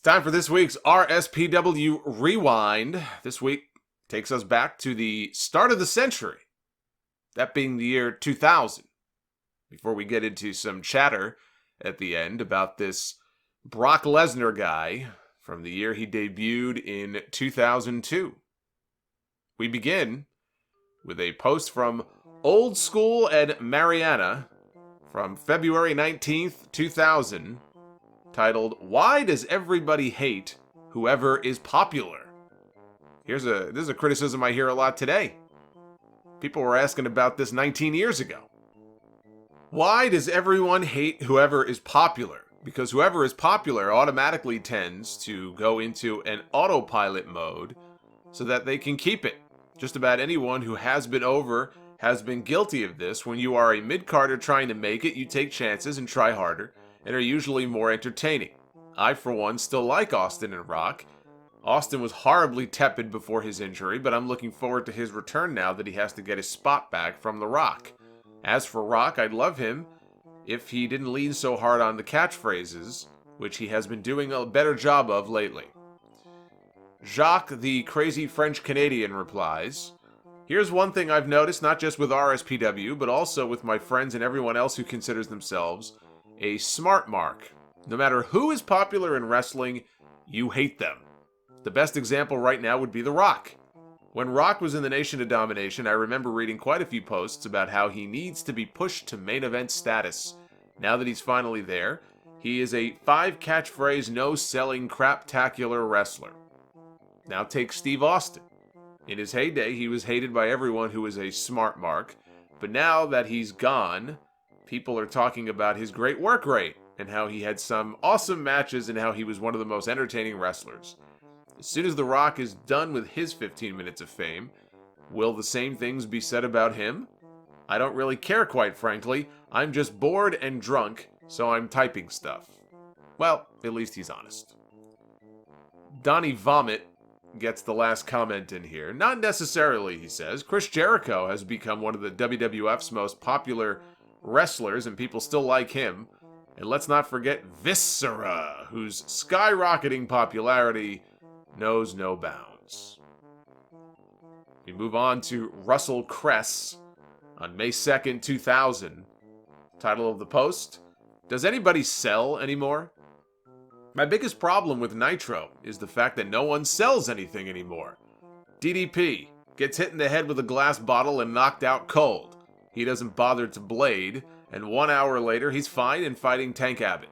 Time for this week's RSPW Rewind. This week takes us back to the start of the century, that being the year 2000. Before we get into some chatter at the end about this Brock Lesnar guy from the year he debuted in 2002. We begin with a post from Old School and Mariana from February 19th, 2000, titled, "Why Does Everybody Hate Whoever is Popular?" This is a criticism I hear a lot today. People were asking about this 19 years ago. Why does everyone hate whoever is popular? Because whoever is popular automatically tends to go into an autopilot mode so that they can keep it. Just about anyone who has been over has been guilty of this. When you are a mid-carder trying to make it, you take chances and try harder, and are usually more entertaining. I, for one, still like Austin and Rock. Austin was horribly tepid before his injury, but I'm looking forward to his return now that he has to get his spot back from The Rock. As for Rock, I'd love him if he didn't lean so hard on the catchphrases, which he has been doing a better job of lately. Jacques, the crazy French-Canadian, replies, "Here's one thing I've noticed, not just with RSPW, but also with my friends and everyone else who considers themselves a smart mark. No matter who is popular in wrestling, you hate them. The best example right now would be The Rock. When Rock was in the Nation of Domination, I remember reading quite a few posts about how he needs to be pushed to main event status. Now that he's finally there, he is a 5-catchphrase, no-selling, craptacular wrestler. Now take Steve Austin. In his heyday, he was hated by everyone who was a smart mark, but now that he's gone, people are talking about his great work rate and how he had some awesome matches and how he was one of the most entertaining wrestlers. As soon as The Rock is done with his 15 minutes of fame, will the same things be said about him? I don't really care, quite frankly. I'm just bored and drunk, so I'm typing stuff." Well, at least he's honest. Donnie Vomit gets the last comment in here. "Not necessarily," he says. "Chris Jericho has become one of the WWF's most popular wrestlers, and people still like him. And let's not forget Viscera, whose skyrocketing popularity knows no bounds." We move on to Russell Kress on May 2nd, 2000. Title of the post, "Does anybody sell anymore? My biggest problem with Nitro is the fact that no one sells anything anymore. DDP gets hit in the head with a glass bottle and knocked out cold. He doesn't bother to blade, and 1 hour later he's fine and fighting Tank Abbott.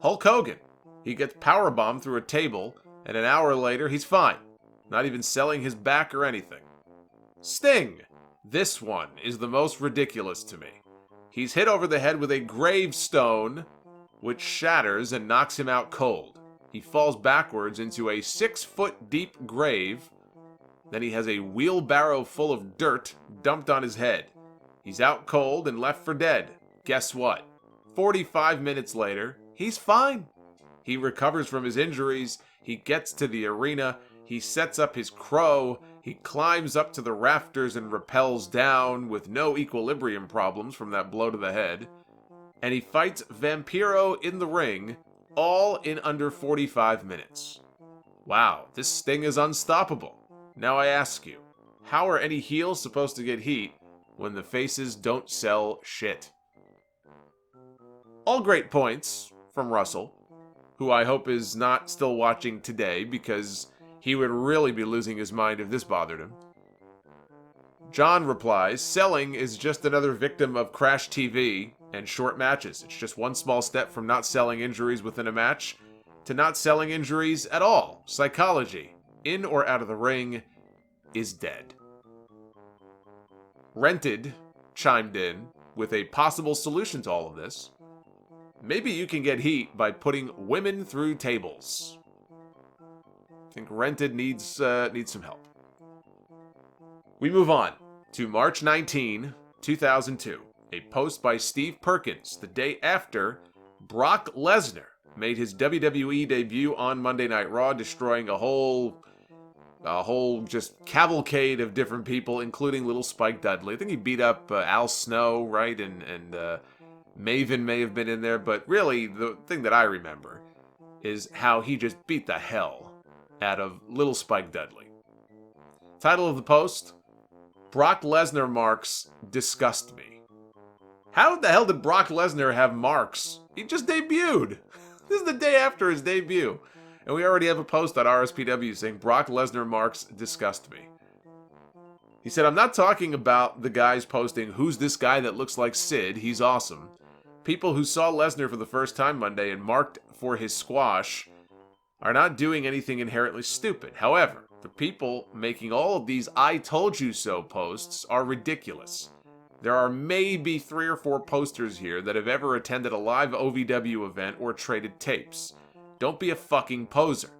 Hulk Hogan, he gets powerbombed through a table, and an hour later he's fine, not even selling his back or anything. Sting, this one is the most ridiculous to me. He's hit over the head with a gravestone, which shatters and knocks him out cold. He falls backwards into a 6-foot deep grave. Then he has a wheelbarrow full of dirt dumped on his head. He's out cold and left for dead. Guess what? 45 minutes later, he's fine. He recovers from his injuries. He gets to the arena. He sets up his crow. He climbs up to the rafters and rappels down with no equilibrium problems from that blow to the head. And he fights Vampiro in the ring, all in under 45 minutes. Wow, this Sting is unstoppable. Now I ask you, how are any heels supposed to get heat when the faces don't sell shit?" All great points from Russell, who I hope is not still watching today because he would really be losing his mind if this bothered him. John replies, "Selling is just another victim of Crash TV and short matches. It's just one small step from not selling injuries within a match to not selling injuries at all. Psychology, in or out of the ring, is dead." Rented chimed in with a possible solution to all of this. "Maybe you can get heat by putting women through tables." I think Rented needs some help. We move on to March 19, 2002. A post by Steve Perkins the day after Brock Lesnar made his WWE debut on Monday Night Raw, destroying a whole just cavalcade of different people, including little Spike Dudley. I think he beat up Al Snow, right? And Maven may have been in there, but really the thing that I remember is how he just beat the hell out of Little Spike Dudley. Title of the post, Brock Lesnar marks disgust me. How the hell did Brock Lesnar have marks? He just debuted. This is the day after his debut. And we already have a post on RSPW saying Brock Lesnar marks disgust me. He said, I'm not talking about the guys posting, who's this guy that looks like Sid? He's awesome. People who saw Lesnar for the first time Monday and marked for his squash are not doing anything inherently stupid. However, the people making all of these I told you so posts are ridiculous. There are maybe 3 or 4 posters here that have ever attended a live OVW event or traded tapes. Don't be a fucking poser.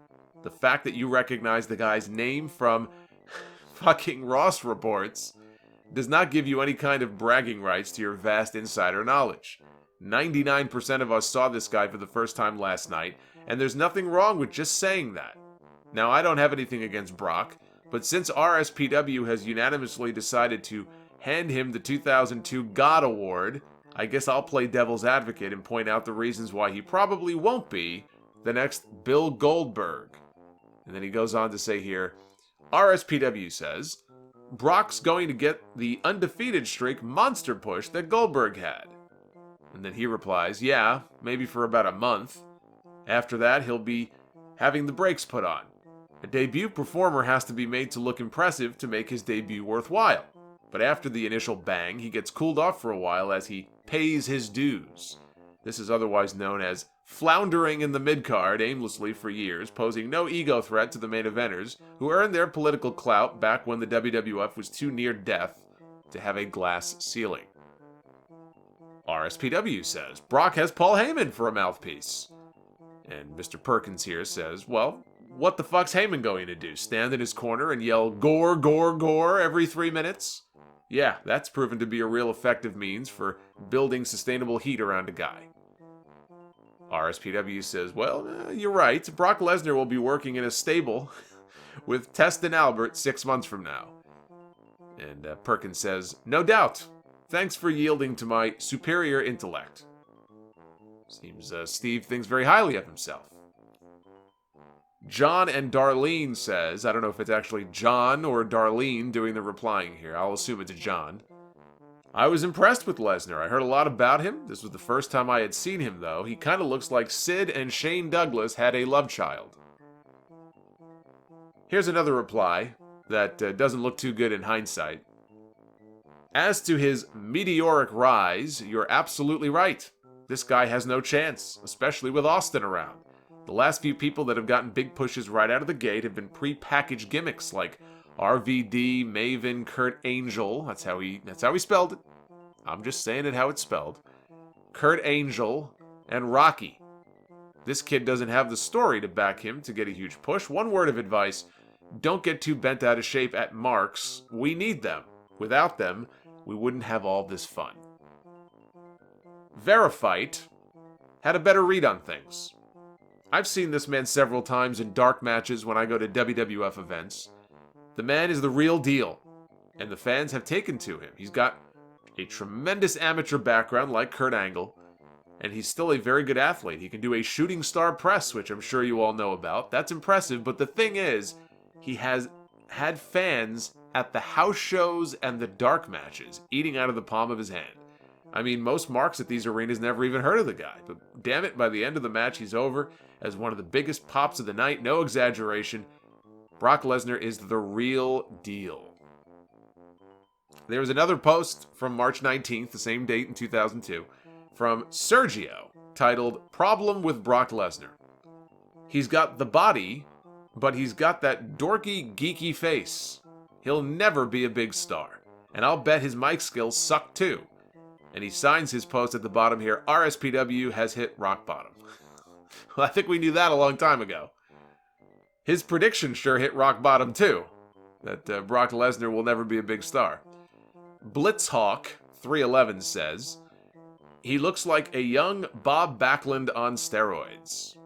The fact that you recognize the guy's name from fucking Ross reports does not give you any kind of bragging rights to your vast insider knowledge. 99% of us saw this guy for the first time last night, and there's nothing wrong with just saying that. Now, I don't have anything against Brock, but since RSPW has unanimously decided to hand him the 2002 God Award, I guess I'll play devil's advocate and point out the reasons why he probably won't be the next Bill Goldberg. And then he goes on to say here, RSPW says, Brock's going to get the undefeated streak monster push that Goldberg had. And then he replies, yeah, maybe for about a month. After that, he'll be having the brakes put on. A debut performer has to be made to look impressive to make his debut worthwhile. But after the initial bang, he gets cooled off for a while as he pays his dues. This is otherwise known as floundering in the mid-card aimlessly for years, posing no ego threat to the main eventers, who earned their political clout back when the WWF was too near death to have a glass ceiling. RSPW says, Brock has Paul Heyman for a mouthpiece. And Mr. Perkins here says, well, what the fuck's Heyman going to do? Stand in his corner and yell, gore, gore, gore every 3 minutes? Yeah, that's proven to be a real effective means for building sustainable heat around a guy. RSPW says, well, you're right. Brock Lesnar will be working in a stable with Test and Albert 6 months from now. And Perkins says, no doubt. Thanks for yielding to my superior intellect. Seems Steve thinks very highly of himself. John and Darlene says, I don't know if it's actually John or Darlene doing the replying here. I'll assume it's John. I was impressed with Lesnar. I heard a lot about him. This was the first time I had seen him, though. He kind of looks like Sid and Shane Douglas had a love child. Here's another reply that doesn't look too good in hindsight. As to his meteoric rise, you're absolutely right. This guy has no chance, especially with Austin around. The last few people that have gotten big pushes right out of the gate have been pre-packaged gimmicks like RVD, Maven, Kurt Angel. That's how he spelled it. I'm just saying it how it's spelled. Kurt Angel and Rocky. This kid doesn't have the story to back him to get a huge push. One word of advice, don't get too bent out of shape at marks. We need them. Without them, we wouldn't have all this fun. Verifight had a better read on things. I've seen this man several times in dark matches when I go to WWF events. The man is the real deal, and the fans have taken to him. He's got a tremendous amateur background like Kurt Angle, and he's still a very good athlete. He can do a shooting star press, which I'm sure you all know about. That's impressive, but the thing is, he has had fans at the house shows and the dark matches eating out of the palm of his hand. I mean, most marks at these arenas never even heard of the guy, but damn it, by the end of the match, he's over as one of the biggest pops of the night, no exaggeration. Brock Lesnar is the real deal. There was another post from March 19th, the same date in 2002, from Sergio, titled, Problem with Brock Lesnar. He's got the body, but he's got that dorky, geeky face. He'll never be a big star, and I'll bet his mic skills suck too. And he signs his post at the bottom here, RSPW has hit rock bottom. Well, I think we knew that a long time ago. His prediction sure hit rock bottom too, that Brock Lesnar will never be a big star. Blitzhawk311 says, he looks like a young Bob Backlund on steroids.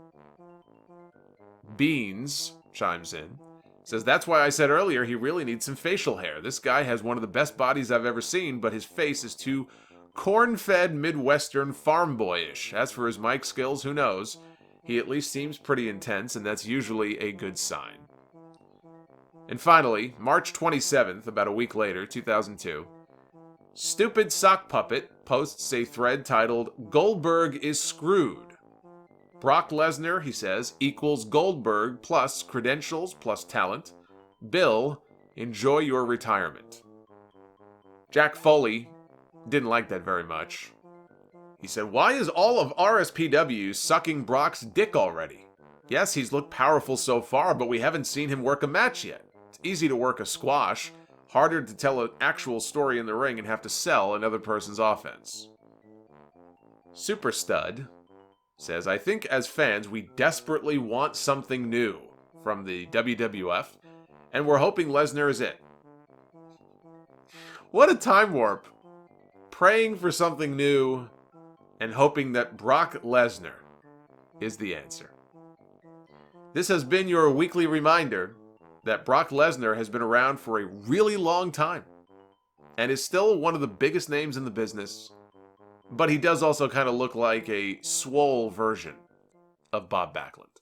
Beans chimes in, says, that's why I said earlier he really needs some facial hair. This guy has one of the best bodies I've ever seen, but his face is too corn-fed Midwestern farm boyish. As for his mic skills, who knows? He at least seems pretty intense, and that's usually a good sign. And finally, March 27th, about a week later, 2002, Stupid Sock Puppet posts a thread titled, "Goldberg is screwed. Brock Lesnar," he says, "equals Goldberg plus credentials plus talent. Bill, enjoy your retirement." Jack Foley didn't like that very much. He said, "Why is all of RSPW sucking Brock's dick already? Yes, he's looked powerful so far, but we haven't seen him work a match yet. It's easy to work a squash, harder to tell an actual story in the ring and have to sell another person's offense." Super Stud says, "I think as fans, we desperately want something new from the WWF, and we're hoping Lesnar is it." What a time warp. Praying for something new and hoping that Brock Lesnar is the answer. This has been your weekly reminder that Brock Lesnar has been around for a really long time and is still one of the biggest names in the business, but he does also kind of look like a swole version of Bob Backlund.